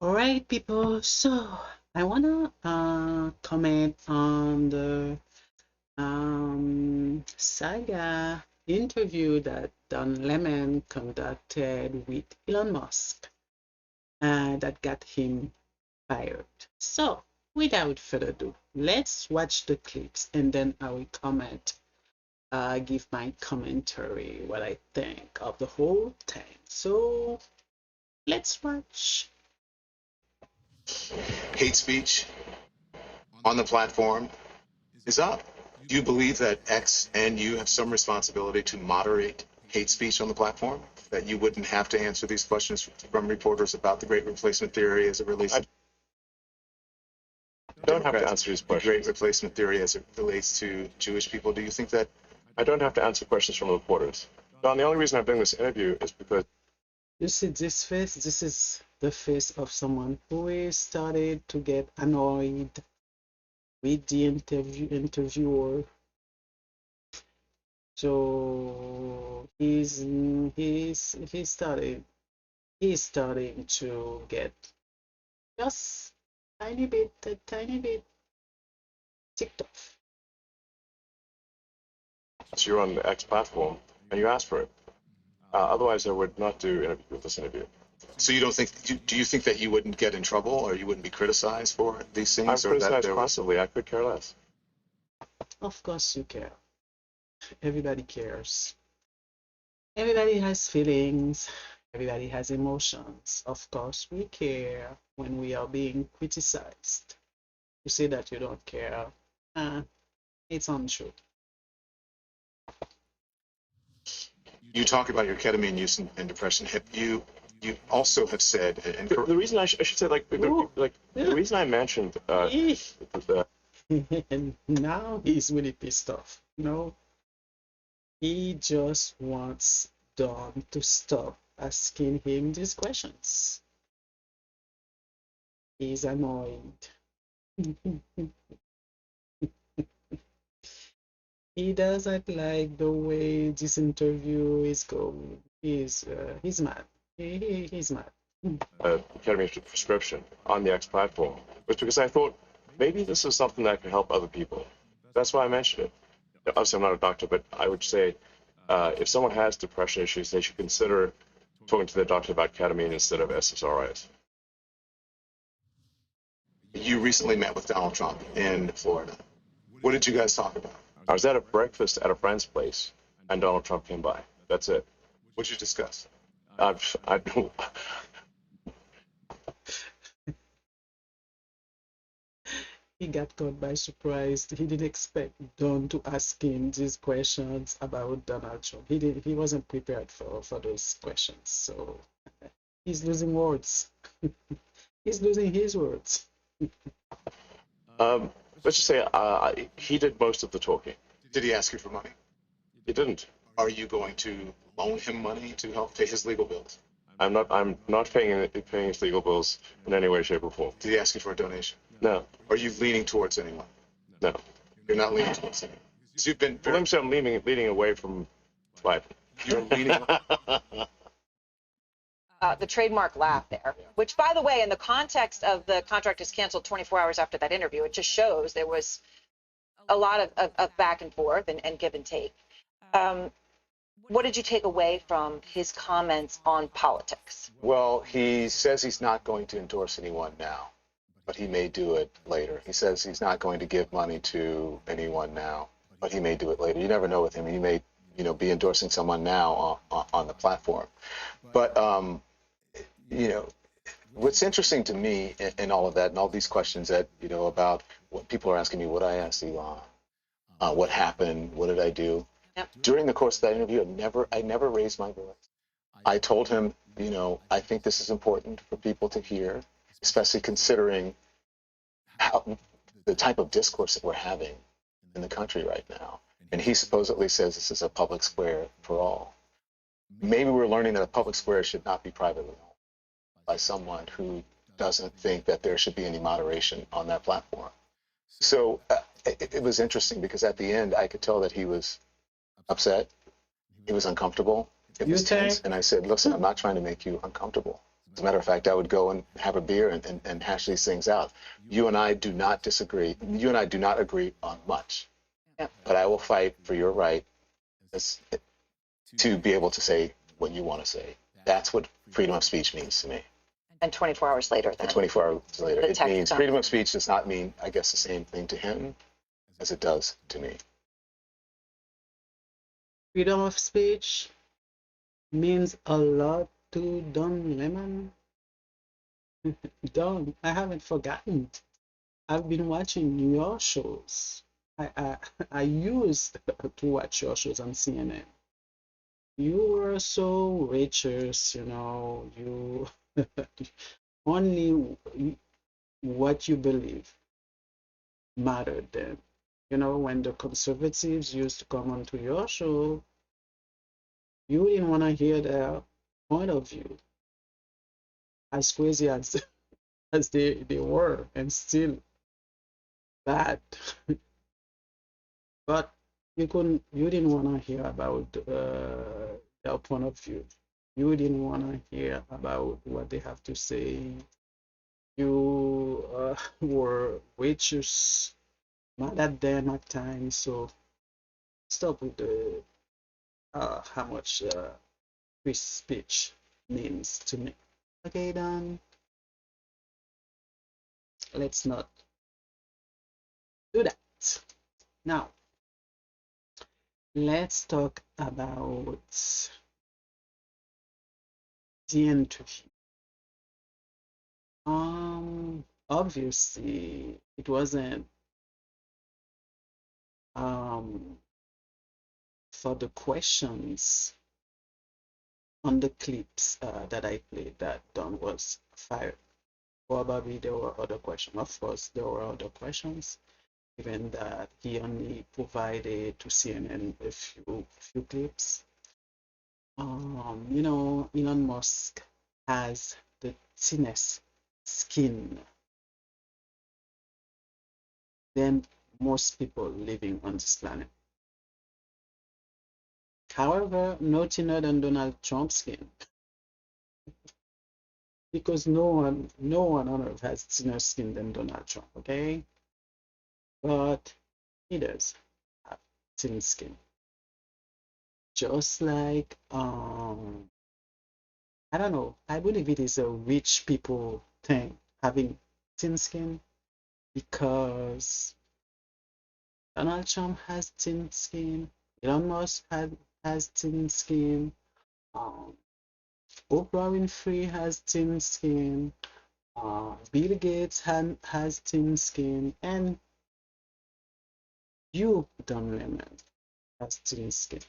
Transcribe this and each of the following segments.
All right, people. So I wanna comment on the saga interview that Don Lemon conducted with Elon Musk that got him fired. So without further ado, let's watch the clips and then I will comment, give my commentary, what I think of the whole thing. So let's watch. Hate speech on the platform is up. Do you believe that X and you have some responsibility to moderate hate speech on the platform? That you wouldn't have to answer these questions from reporters about the Great Replacement Theory as it relates to don't have to answer these the questions. Great Replacement Theory as it relates to Jewish people? Do you think that I don't have to answer questions from reporters. Don, the only reason I'm doing this interview is because You see this face? This is the face of someone who is started to get annoyed with the interviewer. So he's starting to get just a tiny bit ticked off. you're on the X platform and you asked for it. Otherwise, I would not do this interview. so you don't think do you think that you wouldn't get in trouble or you wouldn't be criticized for these I'm things or that criticized there was constantly. I could care less. Of course you care. Everybody cares. Everybody has feelings. Everybody has emotions. Of course we care when we are being criticized. You say that you don't care. Uh, it's untrue. you talk about your ketamine use and depression? Have you also have said and The reason I should say the reason I mentioned the And now he's really pissed off. No, he just wants Don to stop asking him these questions. He's annoyed. He doesn't like the way this interview is going. He's mad. He's mad. ketamine prescription on the X platform was because I thought maybe this is something that could help other people. That's why I mentioned it. Obviously, I'm not a doctor, but I would say if someone has depression issues, they should consider talking to their doctor about ketamine instead of SSRIs. you recently met with Donald Trump in Florida. What did you guys talk about? I was at a breakfast at a friend's place, and Donald Trump came by. That's it. What did you discuss? I He got caught by surprise. He didn't expect Don to ask him these questions about Donald Trump. He wasn't prepared for those questions. So he's losing words. He's losing his words. let's just say he did most of the talking. Did he ask you for money? He didn't. Are you going to loan him money to help pay his legal bills? I'm not paying his legal bills in any way, shape, or form. Did he ask you for a donation? No, Are you leaning towards anyone? no. You're not leaning towards anyone. So you've been Well, let me say I'm leaning away from Biden. you're leaning. The trademark laugh there, which, by the way, in the context of the contract is canceled 24 hours after that interview, it just shows there was a lot of back and forth and give and take. What did you take away from his comments on politics? Well, he says he's not going to endorse anyone now, but he may do it later. He says he's not going to give money to anyone now, but he may do it later. You never know with him. He may, be endorsing someone now on the platform. But what's interesting to me in all of that and all these questions that about what people are asking me, what I asked Elon, what happened, what did I do? Yep. During the course of that interview, I never raised my voice. I told him, I think this is important for people to hear, especially considering how the type of discourse that we're having in the country right now. And he supposedly says this is a public square for all. Maybe we're learning that a public square should not be privately owned by someone who doesn't think that there should be any moderation on that platform. So it was interesting because at the end, I could tell that he was upset. He was uncomfortable. It was tense. And I said, listen, I'm not trying to make you uncomfortable. As a matter of fact, I would go and have a beer and hash these things out. You and I do not disagree. You and I do not agree on much, Yeah. but I will fight for your right as, to be able to say what you want to say. That's what freedom of speech means to me. And 24 hours later, then. And 24 hours later, The it text means comes. freedom of speech does not mean, I guess, the same thing to him as it does to me. Freedom of speech means a lot to Don Lemon. Don, I haven't forgotten. I've been watching your shows. I used to watch your shows on CNN. You were so righteous, you know, you only what you believe mattered then. You know, when the conservatives used to come onto your show, you didn't want to hear their point of view, as crazy as as they were and still bad. But you didn't want to hear about their point of view. You didn't want to hear about what they have to say. You were righteous, mad at them at times. So stop with the how much free speech means to me. Okay, then let's not do that. Now, let's talk about the interview. Obviously, it wasn't for the questions on the clips that I played that Don was fired. Probably there were other questions. Of course, there were other questions, given that he only provided to CNN a few clips. You know, Elon Musk has the thinnest skin than most people living on this planet. However, no thinner than Donald Trump's skin, because no one on earth has thinner skin than Donald Trump. Okay, but he does have thin skin, just like I don't know. I believe it is a rich people thing having thin skin because Donald Trump has thin skin, Elon Musk has thin skin, um, Oprah Winfrey has thin skin, Bill Gates has thin skin, and you, Don Lemon, has thin skin.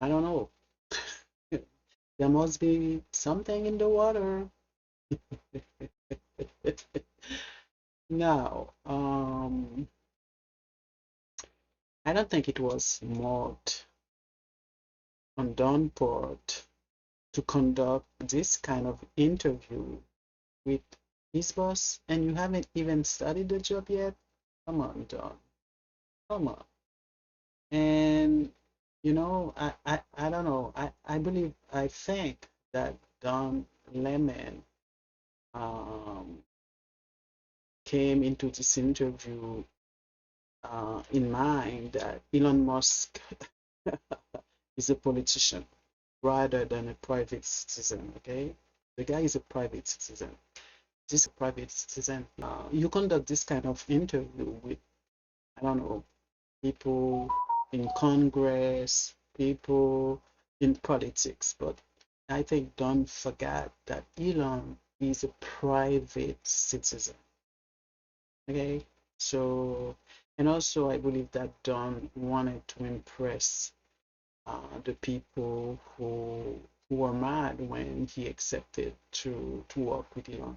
I don't know. There must be something in the water. Now, I don't think it was smart on Don part to conduct this kind of interview with his boss, and you haven't even studied the job yet. Come on, Don. Come on. And you know, I don't know. I believe I think that Don Lemon um, came into this interview in mind that Elon Musk is a politician rather than a private citizen. Okay, the guy is a private citizen. This is a private citizen. You conduct this kind of interview with, I don't know, people in Congress, people in politics, but I think don't forget that Elon is a private citizen. Okay, so and also I believe that Don wanted to impress the people who were mad when he accepted to work with Elon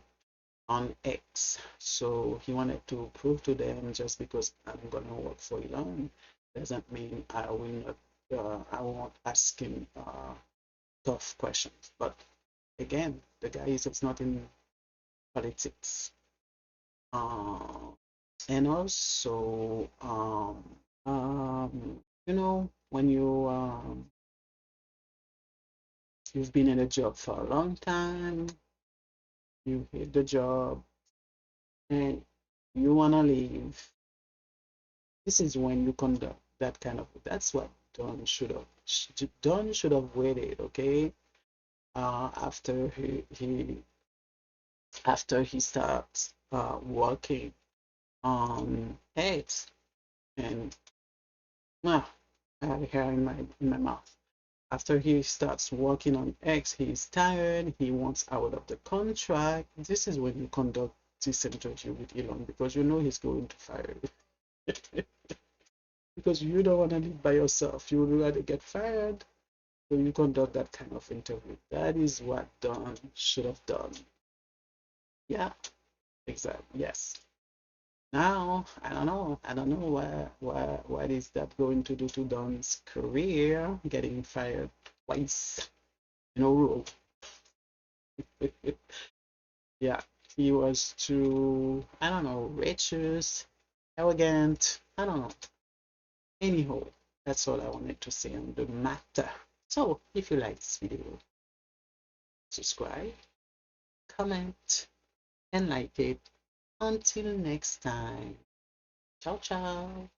on X. So he wanted to prove to them, just because I'm gonna work for Elon doesn't mean I will not I won't ask him tough questions. But again, the guy is not in politics. And also you know, when you you've been in a job for a long time, you hate the job, and you want to leave. This is when you conduct that kind of. That's what Don should have waited. Okay, after he starts working on X, and well, I have hair in my mouth. After he starts working on X, he's tired, he wants out of the contract. This is when you conduct this interview with Elon, because you know he's going to fire you. Because you don't want to live by yourself. You would rather get fired. So you conduct that kind of interview. That is what Don should have done. Yeah, exactly. Yes. Now, I don't know. I don't know what is that going to do to Don's career, getting fired twice in a row. Yeah, he was too, I don't know, righteous, arrogant. I don't know. Anyhow, that's all I wanted to say on the matter. So, if you like this video, subscribe, comment, and like it. Until next time. Ciao, ciao.